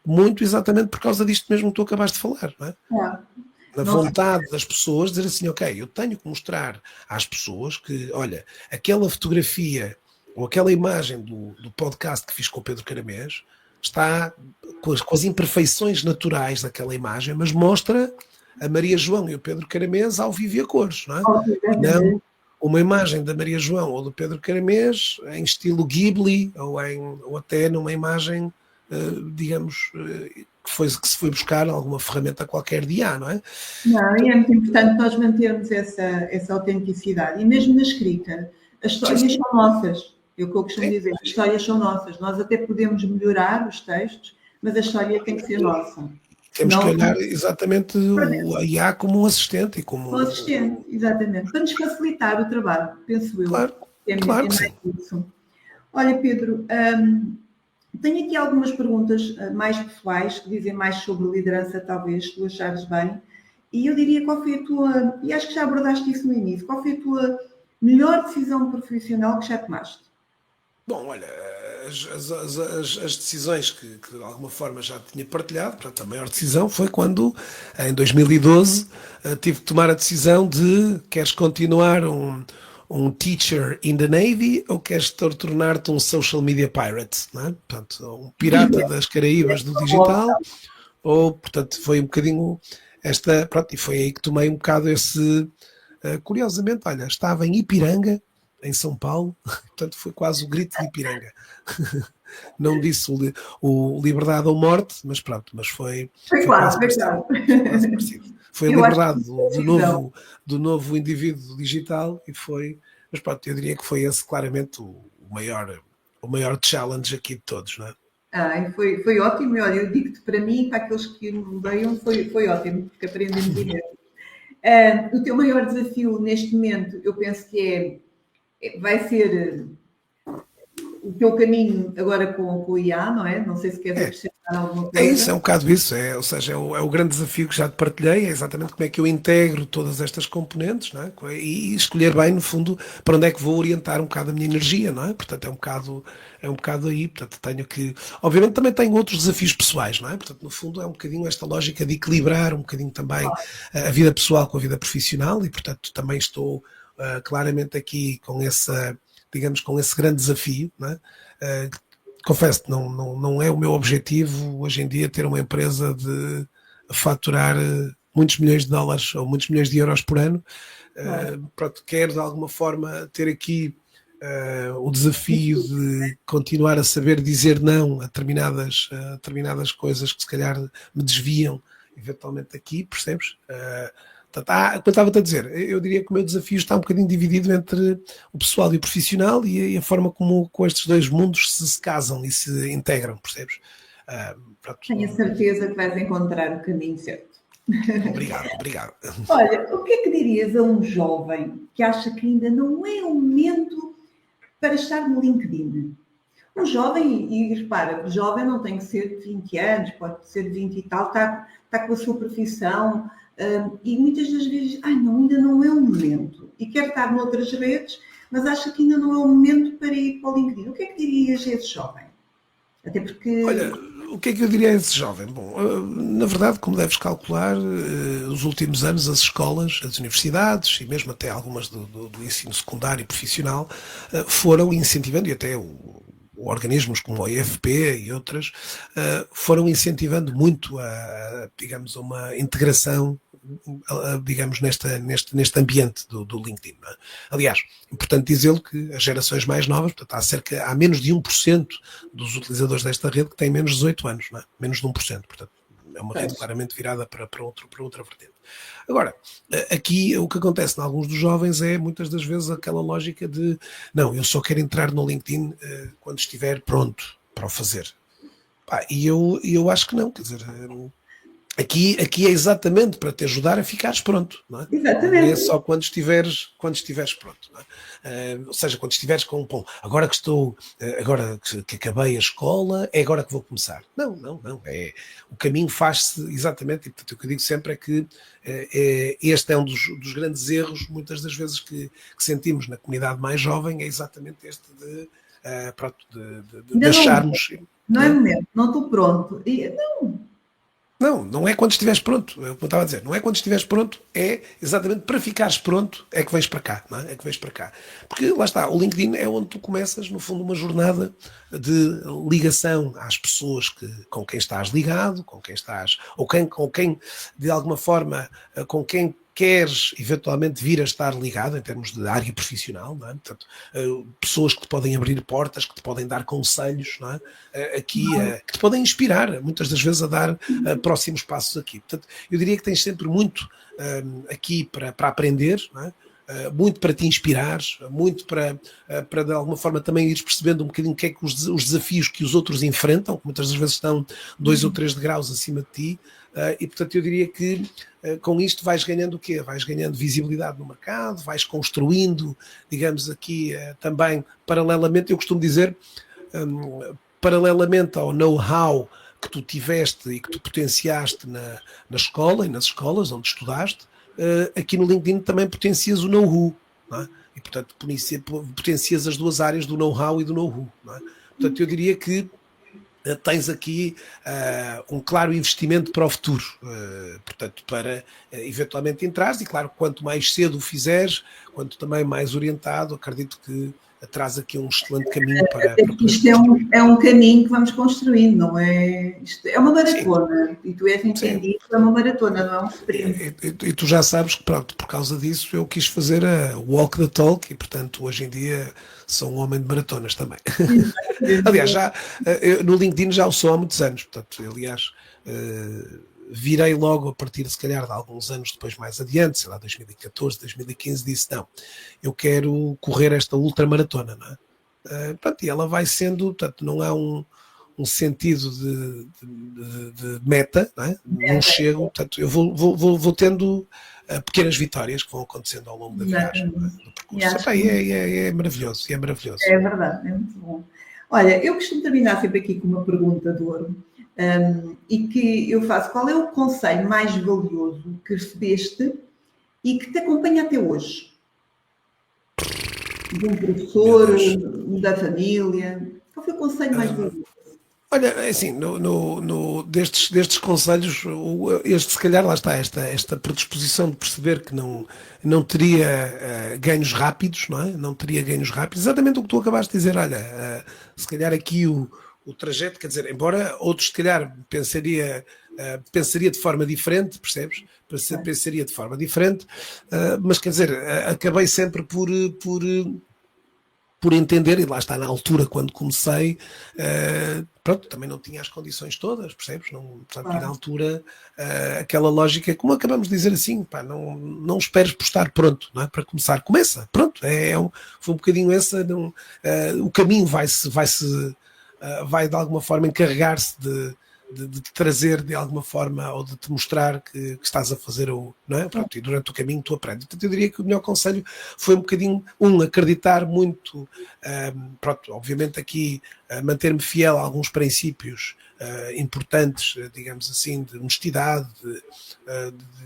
muito exatamente por causa disto mesmo que tu acabaste de falar, não é? Na vontade das pessoas dizer assim, ok, eu tenho que mostrar às pessoas que, olha, aquela fotografia ou aquela imagem do podcast que fiz com o Pedro Caramês está com as imperfeições naturais daquela imagem, mas mostra a Maria João e o Pedro Caramês ao vivo e a cores, não é? Não uma imagem da Maria João ou do Pedro Caramês em estilo Ghibli ou até numa imagem, digamos, que se foi buscar alguma ferramenta qualquer de IA, não é? Não, e é muito importante nós mantermos essa autenticidade. E mesmo na escrita, as histórias são nossas. É o que eu costumo dizer, as histórias são nossas. Nós até podemos melhorar os textos, mas a história tem que ser nossa. Temos que olhar exatamente a IA como um assistente. Um assistente, exatamente. Para nos facilitar o trabalho, penso eu. Claro, claro que sim. Isso. Olha, Pedro, tenho aqui algumas perguntas mais pessoais que dizem mais sobre liderança, talvez, tu achares bem. E eu diria qual foi a tua, e acho que já abordaste isso no início, qual foi a tua melhor decisão profissional que já tomaste? Bom, olha, as decisões que de alguma forma já tinha partilhado, portanto, a maior decisão foi quando, em 2012, tive que tomar a decisão de queres continuar um teacher in the Navy ou queres tornar-te um social media pirate, não é? Portanto, um pirata das Caraíbas do digital, ou, portanto, foi um bocadinho pronto, e foi aí que tomei um bocado curiosamente, olha, estava em Ipiranga, em São Paulo, portanto foi quase o grito de Ipiranga. Não disse o liberdade ou morte, mas pronto, mas foi quase parecido. Foi a liberdade do novo indivíduo digital e foi, mas pronto, eu diria que foi esse claramente o maior challenge aqui de todos, não é? Foi ótimo, olha, eu digo-te para mim e para aqueles que me rodeiam, foi ótimo, porque aprendemos imenso. O teu maior desafio neste momento, eu penso que vai ser o teu caminho agora com o IA, não é? Não sei se queres acrescentar alguma coisa. É isso, é um bocado isso, ou seja, é o grande desafio que já te partilhei, é exatamente como é que eu integro todas estas componentes, não é? E escolher bem, no fundo, para onde é que vou orientar um bocado a minha energia, não é? Portanto, é um bocado aí, portanto, tenho que... Obviamente também tenho outros desafios pessoais, não é? Portanto, no fundo, é um bocadinho esta lógica de equilibrar um bocadinho também a vida pessoal com a vida profissional e, portanto, também estou claramente aqui com com esse grande desafio, não é? Confesso que não é o meu objetivo hoje em dia ter uma empresa de faturar muitos milhões de dólares ou muitos milhões de euros por ano. Pronto, quero de alguma forma ter aqui o desafio de continuar a saber dizer não a determinadas coisas que se calhar me desviam eventualmente aqui, percebes? Como eu estava a dizer, eu diria que o meu desafio está um bocadinho dividido entre o pessoal e o profissional e a forma como com estes dois mundos se casam e se integram, percebes? Tenho a certeza que vais encontrar o caminho certo. Obrigado, obrigado. Olha, o que é que dirias a um jovem que acha que ainda não é o momento para estar no LinkedIn? Um jovem, e repara, jovem não tem que ser de 20 anos, pode ser de 20 e tal, está com a sua profissão, e muitas das vezes, não, ainda não é o momento. E quer estar noutras redes, mas acha que ainda não é o momento para ir para o LinkedIn. O que é que dirias a esse jovem? Até porque... Olha, o que é que eu diria a esse jovem? Bom, na verdade, como deves calcular, nos últimos anos as escolas, as universidades e mesmo até algumas do ensino secundário e profissional foram incentivando, e até organismos como o IFP e outras, foram incentivando muito digamos, uma integração, digamos, neste ambiente do LinkedIn. Não é? Aliás, importante dizê-lo que as gerações mais novas, portanto, há menos de 1% dos utilizadores desta rede que têm menos de 18 anos, não é? Menos de 1%, portanto, é uma rede claramente virada para outra vertente. Agora, aqui o que acontece em alguns dos jovens é muitas das vezes aquela lógica de não, eu só quero entrar no LinkedIn quando estiver pronto para o fazer. E eu acho que não, quer dizer, aqui é exatamente para te ajudar a ficares pronto, não é? Exatamente. Não é só quando estiveres pronto, não é? Ou seja, quando estiveres com um pão, agora que acabei a escola, é agora que vou começar. Não, o caminho faz-se exatamente, e portanto o que eu digo sempre é que este é um dos grandes erros, muitas das vezes que sentimos na comunidade mais jovem, é exatamente este de acharmos... Não é momento, não estou pronto. Não é quando estiveres pronto, é o que eu estava a dizer, não é quando estiveres pronto, é exatamente para ficares pronto, é que vens para cá, não é? É que vens para cá. Porque lá está, o LinkedIn é onde tu começas, no fundo, uma jornada de ligação às pessoas com quem estás ligado, com quem estás, ou com quem, de alguma forma, com quem queres eventualmente vir a estar ligado em termos de área profissional, não é? Portanto, pessoas que te podem abrir portas, que te podem dar conselhos, não é? Que te podem inspirar, muitas das vezes, a dar próximos passos aqui. Portanto, eu diria que tens sempre muito aqui para aprender, não é? Muito para te inspirar, muito para de alguma forma também ires percebendo um bocadinho o que é que os desafios que os outros enfrentam, que muitas das vezes estão 2 ou 3 degraus acima de ti, e portanto eu diria que com isto vais ganhando o quê? Vais ganhando visibilidade no mercado, vais construindo, digamos aqui também paralelamente, eu costumo dizer, paralelamente ao know-how que tu tiveste e que tu potenciaste na escola e nas escolas onde estudaste, aqui no LinkedIn também potencias o know-how, não é? E portanto potencias as duas áreas do know-how e do know-who, não é? Portanto eu diria que tens aqui um claro investimento para o futuro, portanto para eventualmente entrares, e claro, quanto mais cedo o fizeres, quanto também mais orientado, acredito que traz aqui um excelente caminho para isto é um caminho que vamos construindo, não é? Isto é uma maratona. Sim. E tu és entendido, é uma maratona, não é um sprint. E tu já sabes que, pronto, por causa disso eu quis fazer a walk the talk e, portanto, hoje em dia sou um homem de maratonas também. Aliás, no LinkedIn já o sou há muitos anos, portanto, aliás... virei logo a partir, se calhar, de alguns anos depois mais adiante, sei lá, 2014, 2015, disse, não, eu quero correr esta ultramaratona, não é? Pronto, e ela vai sendo, portanto, não há um sentido de meta, não é? Não chego, portanto, eu vou tendo pequenas vitórias que vão acontecendo ao longo da viagem, do percurso. É maravilhoso, é maravilhoso. É verdade, é muito bom. Olha, eu costumo terminar sempre aqui com uma pergunta de ouro. E que eu faço, qual é o conselho mais valioso que recebeste e que te acompanha até hoje? De um professor, da família? Qual foi o conselho mais valioso? Olha, assim, destes conselhos, este se calhar, lá está, esta predisposição de perceber que não teria ganhos rápidos, não é? Não teria ganhos rápidos, exatamente o que tu acabaste de dizer, olha, se calhar aqui o trajeto, quer dizer, embora outros se calhar pensaria de forma diferente, percebes? Pensaria de forma diferente, mas quer dizer, acabei sempre por entender, e lá está, na altura quando comecei, pronto, também não tinha as condições todas, percebes? Portanto, na altura, aquela lógica, como acabamos de dizer assim, pá, não esperes por estar pronto, não é? Para começar, começa, pronto, foi um bocadinho essa, o caminho vai de alguma forma encarregar-se de te trazer de alguma forma ou de te mostrar que estás a fazer não é? Pronto, e durante o caminho tu aprendes. Portanto, eu diria que o melhor conselho foi um bocadinho, acreditar muito, pronto, obviamente aqui manter-me fiel a alguns princípios importantes, digamos assim, de honestidade,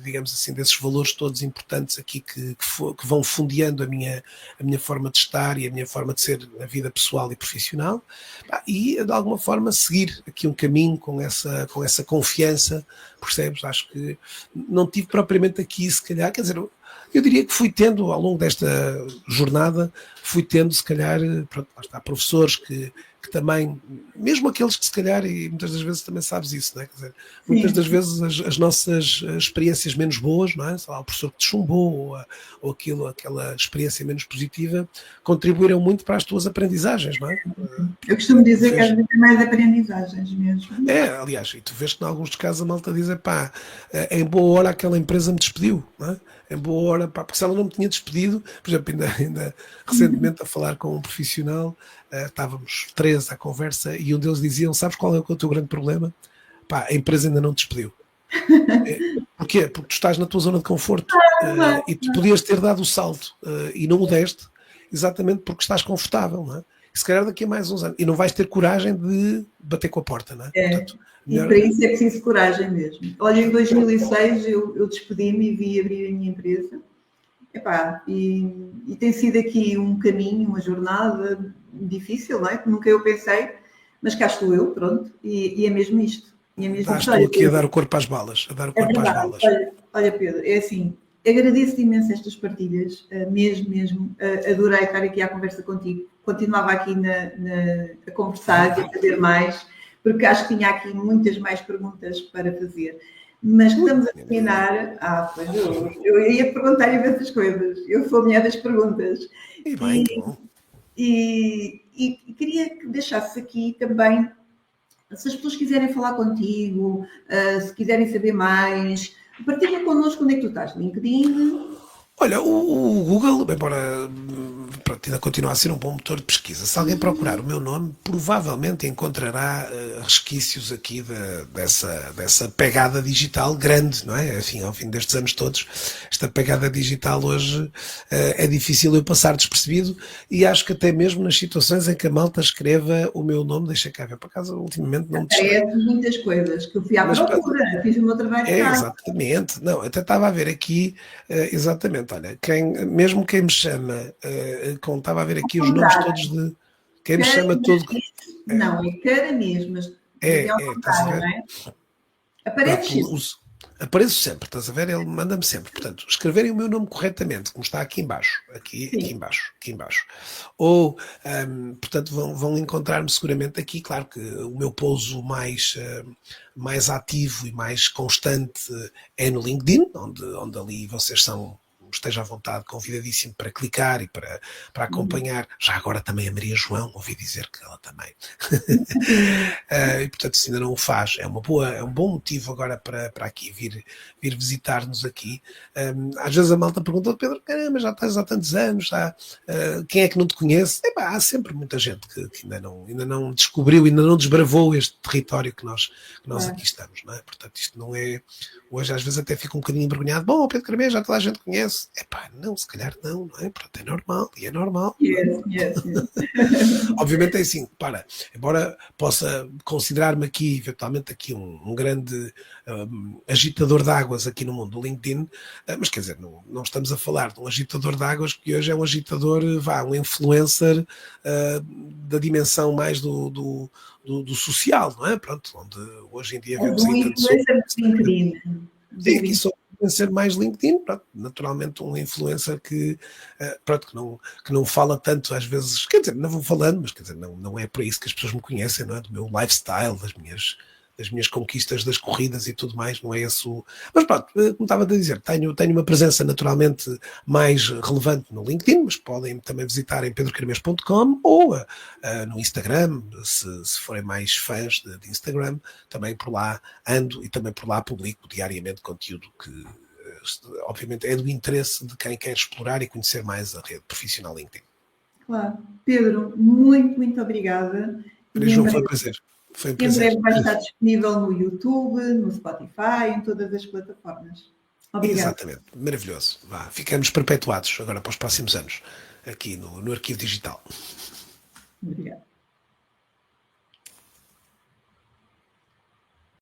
digamos assim, desses valores todos importantes aqui que vão fundeando a minha forma de estar e a minha forma de ser na vida pessoal e profissional, e de alguma forma seguir aqui um caminho com essa confiança, percebes? Acho que não tive propriamente aqui, se calhar, quer dizer, eu diria que fui tendo, ao longo desta jornada, se calhar, pronto, lá está, professores que também, mesmo aqueles que se calhar, e muitas das vezes também sabes isso, não é? Quer dizer, muitas das vezes as nossas experiências menos boas, não é? Sei lá, o professor que te chumbou, ou aquela experiência menos positiva, contribuíram muito para as tuas aprendizagens, não é? Eu costumo dizer que às vezes é mais aprendizagens mesmo. Aliás, e tu vês que em alguns casos a malta diz, em boa hora aquela empresa me despediu, não é? Em boa hora, porque se ela não me tinha despedido, por exemplo, ainda recentemente a falar com um profissional, estávamos 3 à conversa e um deles dizia, sabes qual é o teu grande problema? A empresa ainda não te despediu. Porquê? Porque tu estás na tua zona de conforto e tu podias ter dado o salto e não o deste, exatamente porque estás confortável, não é? E se calhar daqui a mais uns anos. E não vais ter coragem de bater com a porta, não é? Portanto, melhor... E para isso é preciso coragem mesmo. Olha, em 2006 eu despedi-me e vi abrir a minha empresa. E tem sido aqui um caminho, uma jornada difícil, não é? Que nunca eu pensei, mas cá estou eu, pronto, e é mesmo isto. Estou aqui a dar o corpo às balas, Olha, Pedro, é assim, agradeço-te imenso estas partilhas, mesmo, adorei estar aqui à conversa contigo, continuava aqui a conversar e a fazer mais, porque acho que tinha aqui muitas mais perguntas para fazer. Mas estamos a terminar. Pois eu ia perguntar imensas coisas. Eu sou a mulher das perguntas. E queria que deixasses aqui também, se as pessoas quiserem falar contigo, se quiserem saber mais, partilha connosco onde é que tu estás. LinkedIn? Olha, o Google, embora ainda continua a ser um bom motor de pesquisa, se alguém procurar o meu nome, provavelmente encontrará resquícios aqui dessa pegada digital grande, não é? Enfim, ao fim destes anos todos, esta pegada digital hoje é difícil eu passar despercebido, e acho que até mesmo nas situações em que a malta escreva o meu nome, deixa cá ver, por acaso ultimamente não me distrai. Muitas coisas que eu fui à procura, fiz o meu trabalho de casa. Exatamente, não, até estava a ver aqui, exatamente, olha, mesmo quem me chama, estava a ver aqui os nomes todos de quem me chama todo. Não, é cara mesmo, mas estás a ver? Não é? Apareço sempre, estás a ver? Ele manda-me sempre. Portanto, escreverem o meu nome corretamente, como está aqui embaixo. Aqui embaixo. Ou, portanto, vão encontrar-me seguramente aqui. Claro que o meu pouso mais ativo e mais constante é no LinkedIn, onde ali vocês esteja à vontade, convidadíssimo para clicar e para acompanhar. Já agora também a Maria João, ouvi dizer que ela também. E portanto, se ainda não o faz, é um bom motivo agora para aqui vir visitar-nos aqui. Às vezes a malta pergunta, Pedro, caramba, já estás há tantos anos, quem é que não te conhece? Há sempre muita gente que ainda não descobriu, ainda não desbravou este território que nós aqui estamos, não é? Portanto, isto não é... Hoje às vezes até fico um bocadinho envergonhado. Bom, Pedro Caramês, já toda a gente conhece. Não, se calhar não é? Pronto, é normal, e é normal. Yes. Obviamente é assim, embora possa considerar-me aqui, eventualmente aqui um grande agitador de águas aqui no mundo do LinkedIn, mas quer dizer, não estamos a falar de um agitador de águas que hoje é um agitador, um influencer da dimensão mais do social, não é? Pronto, onde hoje em dia vemos aí tanto... Sim, aqui sou influencer mais LinkedIn, pronto, naturalmente um influencer que não fala tanto às vezes, quer dizer, não vou falando, mas quer dizer, não é por isso que as pessoas me conhecem, não é? Do meu lifestyle, das minhas conquistas das corridas e tudo mais, não é esse o... Mas pronto, como estava a dizer, tenho uma presença naturalmente mais relevante no LinkedIn, mas podem também visitar em pedrocaramês.com ou no Instagram, se forem mais fãs de Instagram, também por lá ando e também por lá publico diariamente conteúdo que obviamente é do interesse de quem quer explorar e conhecer mais a rede profissional LinkedIn. Claro. Pedro, muito obrigada. João, foi um prazer. Foi um Em prazer. breve vai estar disponível no YouTube, no Spotify, em todas as plataformas. Obrigada. Exatamente, maravilhoso. Vá, ficamos perpetuados agora para os próximos anos, aqui no Arquivo Digital. Obrigada.